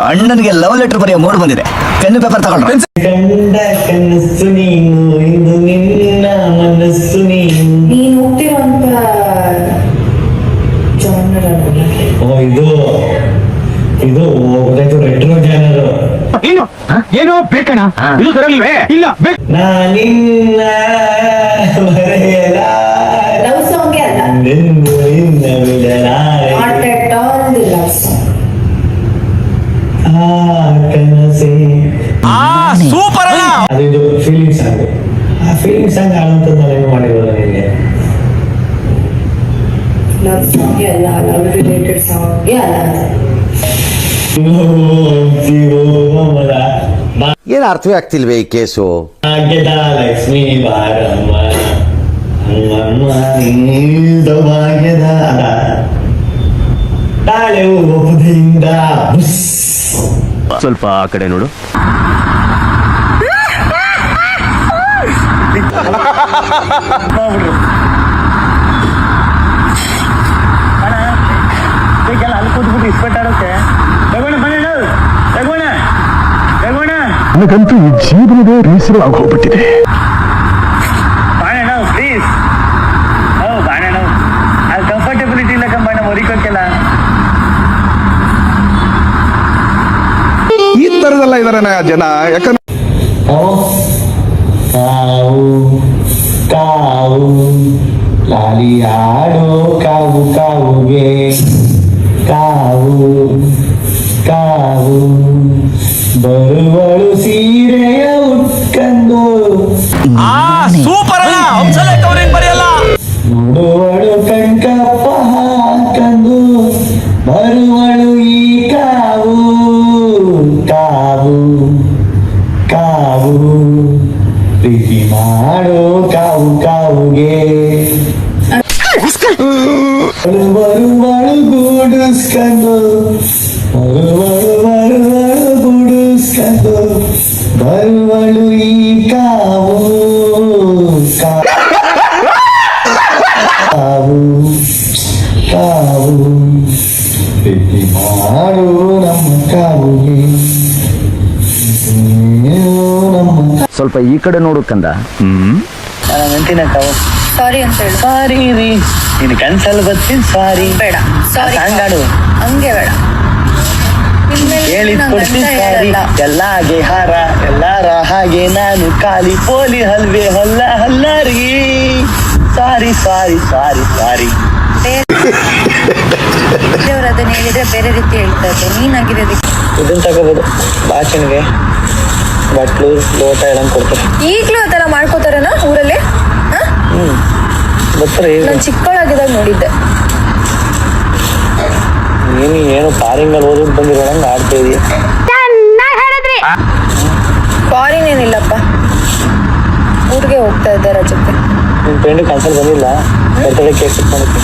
ಅಣ್ಣನಿಗೆ love letter ಬರೆಯೋ mood ಬಂದಿದೆ. ಪೆನ್ ಪೇಪರ್ ತಗೊಂಡ್ರೆ ಕಂಡ ಕನಸು ನೀನು, ಇಂದು ನಿನ್ನ ಮನಸ್ಸು ನೀನು ಹೋಗ್ತಿರುವಂತ ಜಾನರ್ ಅಲ್ಲ. ಓ ಇದು ಗೊತ್ತಾಯ್ತು, ರೆಟ್ರೋ ಜಾನರ್. ಏನೋ ಬೇಕಣ, ಇದು ತರಲಿಲ್ವೇ? ಇಲ್ಲ ನಾನಿನ್ನ ಮರೆಯಲ ಲವ್ ಸಾಂಗ್ ಅಲ್ಲ, ನಿನ್ನ ಬಿಡಲಾರೆ not at all the love song. ಕನಸೆ ಸೂಪರ್ ಅಲ್ಲ. ಅದು ಫೀಲಿಂಗ್ ಸಾಂಗ್. ಆ ಫೀಲಿಂಗ್ ಸಾಂಗ್ ಆಡುವಂತ ನಾನೇನು ಮಾಡಿರೋದು ನಿಮಗೆ. ಲವ್ ಸಾಂಗ್ ಅಲ್ಲ, ಲವ್ ರಿಲೇಟೆಡ್ ಸಾಂಗ್ ಅಲ್ಲ. ಏನು ಅರ್ಥವೇ ಆಗ್ತಿಲ್ವೇ ಈ ಕೇಸು? ಭಾಗ್ಯದ ಲಕ್ಷ್ಮೀ ಬಾರಮ್ಮ, ಅಮ್ಮಮ್ಮ ನೀದ ಭಾಗ್ಯದ ತಾಳೆ ಒಪ್ಪದಿಂದ ಸ್ವಲ್ಪ ಆ ಕಡೆ ನೋಡು. ಅಲ್ಲಿ ಕೂತ್ಬಿಟ್ಟು ಇಸ್ಪೆಟ್ಟಾಡೋಕೆ ನನಗಂತೂ ಈ ಜೀವನದ ರೀಸರು ಆಗೋಗ್ಬಿಟ್ಟಿದೆ. ಪ್ಲೀಸ್ ಬಾಣ ಅದು ಕಂಫರ್ಟಬಿಲಿಟಿ ಇಲ್ಲ ಕಂಬಣ್ಣ ಹೊರಿಕೋಕೆಲ್ಲ. ಈ ತರದೆಲ್ಲ ಇದಾರೆ ಜನ. ಯಾಕಂದ್ರೆ ಕಾವು ಲಾಲಿ ಆಡೋ ಕಾವು ಕಾವುಗೆ ಕಾವು ಕಾವು ಬರುವಳು ಸೀರೆಯ ಉಟ್ಕಂದು ಸೂಪರ್ ಅಲ್ಲ. ಬರೆಯಲ್ಲ. ನೋಡುವಳು ಕಣ್ಕಪ್ಪ ಹಾಕಂದು ಬರುವಳು ಈ ಕಾವು ಕಾವು ಕಾವು ಪ್ರೀತಿ ಮಾಡೋ ಕಾವು ಕಾವುಗೆ ಬರುವಳು ಗೂಡಿಸ್ಕೊಂಡು ಬರುವಳು ಗೂಡಿಸ್ಕೊಂಡು ಬರುವಳು ಈ ಕಾವು ಕಾವು ಕಾವು ಪ್ರೀತಿ ಮಾಡು ನಮ್ಮ ಕಾವುಗೆ ನಮ್ಮ. ಸ್ವಲ್ಪ ಈ ಕಡೆ ನೋಡು ಕಂದ. ನೆಂಟಿನ ಕಾವು ಸಾರಿ ಅಂತ ಹೇಳು. ಸಾರಿ ರೀ, ನೀನು ಕನ್ಸಲ್ಲಿ ಬರ್ತೀನಿ ಸಾರಿ. ಬೇಡ ಸಾರಿ, ಹಂಗಾಡು ಹಂಗೆ ಬೇಡ. ಹೇಳಿ ಕೊಡ್ತೀನಿ ಸಾರಿ. ಎಲ್ಲಾಗೆ ಹಾರ ಎಲ್ಲಾರ ಹಾಗೆ ನಾನು ಖಾಲಿ ಪೋಲಿ ಹಲ್ವೆ ಹೊಲ್ಲ ಹಲ್ಲರಿ. ಸಾರಿ ಸಾರಿ ಸಾರಿ ಸಾರಿ. ದೇವ್ರು ಅದನ್ನ ಹೇಳಿದ್ರೆ ಬೇರೆ ರೀತಿ ಹೇಳ್ತಾ ಇದ್ದೆ. ನೀನಾಗಿರೋದಕ್ಕೆ ಇದನ್ನ ತಗೋಬಹುದು. ಭಾಷಣಿಗೆ ಬಟ್ಲು ಲೋಟ ಎಲ್ಲ ಕೊಡ್ತಾರೆ. ಈಗ್ಲೂ ಆ ತರ ಮಾಡ್ಕೋತಾರನ ಊರಲ್ಲಿ? ಬರ್ತಾರೆ. ನಾನು ಚಿಕ್ಕವಳಾಗಿದ್ದಾಗ ನೋಡಿದ್ದೆ. ನೀನು ಏನು ಫಾರಿಂಗಲ್ಲಿ ಓದೋದು ಬಂದಿರೋಂಗೆ ಆಡ್ತಾ ಇದೀಯ. ಫಾರಿನ್ ಏನಿಲ್ಲಪ್ಪ, ಊರಿಗೆ ಹೋಗ್ತಾ ಇದ್ದೆ ರಜಕ್ಕೆ. ನಿನ್ನ ಫ್ರೆಂಡ್ ಕನ್ಸಲ್ ಬಂದಿಲ್ಲ, ಬರ್ತಡೇ ಕೇಕ್ ಕಟ್ ಮಾಡೋಕ್ಕೆ.